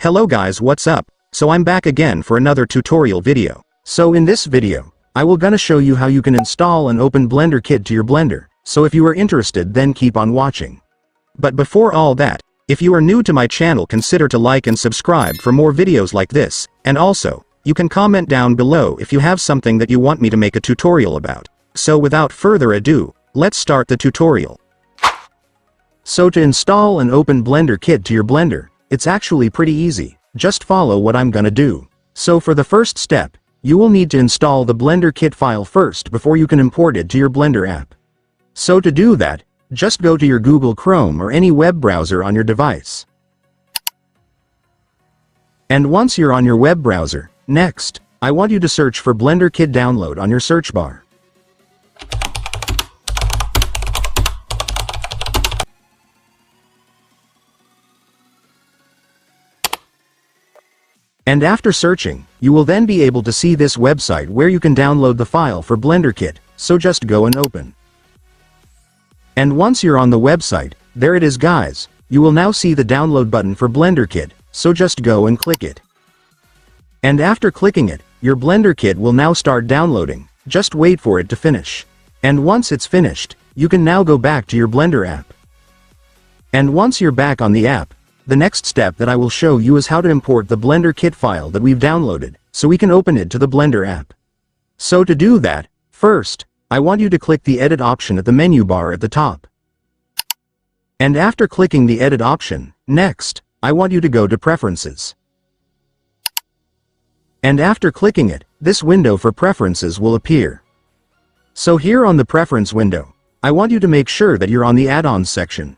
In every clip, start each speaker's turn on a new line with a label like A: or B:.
A: Hello guys, what's up? So I'm back again for another tutorial video. So in this video, I will gonna show you how you can install and open BlenderKit to your Blender. So if you are interested, then keep on watching. But before all that, if you are new to my channel, consider to like and subscribe for more videos like this, and also, you can comment down below if you have something that you want me to make a tutorial about. So without further ado, let's start the tutorial. So to install and open BlenderKit to your Blender, it's actually pretty easy. Just follow what I'm gonna do. So for the first step, you will need to install the BlenderKit file first before you can import it to your Blender app. So to do that, just go to your Google Chrome or any web browser on your device. And once you're on your web browser, next, I want you to search for BlenderKit download on your search bar. And after searching, you will then be able to see this website where you can download the file for BlenderKit, so just go and open. And once you're on the website, there it is guys, you will now see the download button for BlenderKit, so just go and click it. And after clicking it, your BlenderKit will now start downloading, just wait for it to finish. And once it's finished, you can now go back to your Blender app. And once you're back on the app, the next step that I will show you is how to import the BlenderKit file that we've downloaded, so we can open it to the Blender app. So to do that, first, I want you to click the Edit option at the menu bar at the top. And after clicking the Edit option, next, I want you to go to Preferences. And after clicking it, this window for Preferences will appear. So here on the Preference window, I want you to make sure that you're on the Add-ons section.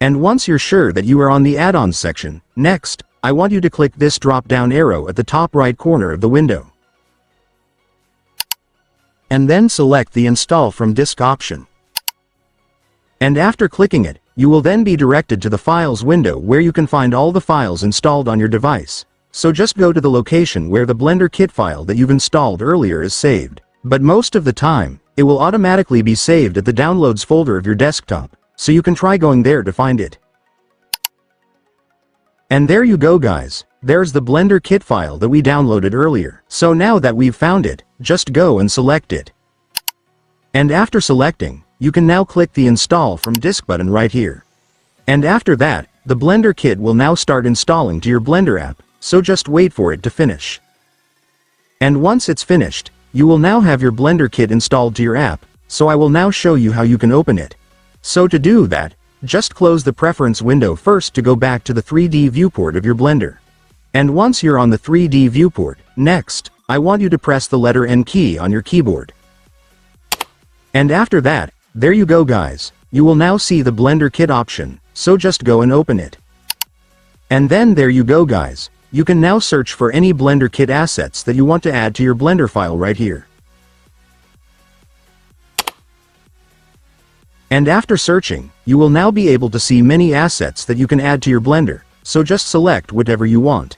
A: And once you're sure that you are on the Add-ons section, next, I want you to click this drop-down arrow at the top right corner of the window. And then select the Install from Disk option. And after clicking it, you will then be directed to the Files window where you can find all the files installed on your device. So just go to the location where the BlenderKit file that you've installed earlier is saved. But most of the time, it will automatically be saved at the Downloads folder of your desktop. So you can try going there to find it. And there you go guys, there's the BlenderKit file that we downloaded earlier. So now that we've found it, just go and select it. And after selecting, you can now click the Install from Disk button right here. And after that, the BlenderKit will now start installing to your Blender app, so just wait for it to finish. And once it's finished, you will now have your BlenderKit installed to your app, so I will now show you how you can open it. So to do that, just close the Preference window first to go back to the 3D viewport of your Blender. And once you're on the 3D viewport, next, I want you to press the letter N key on your keyboard. And after that, there you go guys, you will now see the BlenderKit option, so just go and open it. And then there you go guys, you can now search for any BlenderKit assets that you want to add to your Blender file right here. And after searching, you will now be able to see many assets that you can add to your Blender, so just select whatever you want.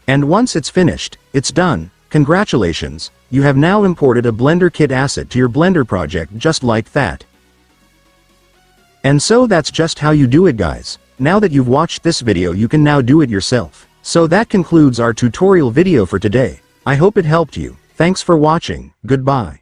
A: And once it's finished, it's done. Congratulations, you have now imported a BlenderKit asset to your Blender project just like that. And so that's just how you do it guys. Now that you've watched this video, you can now do it yourself. So that concludes our tutorial video for today. I hope it helped you. Thanks for watching. Goodbye.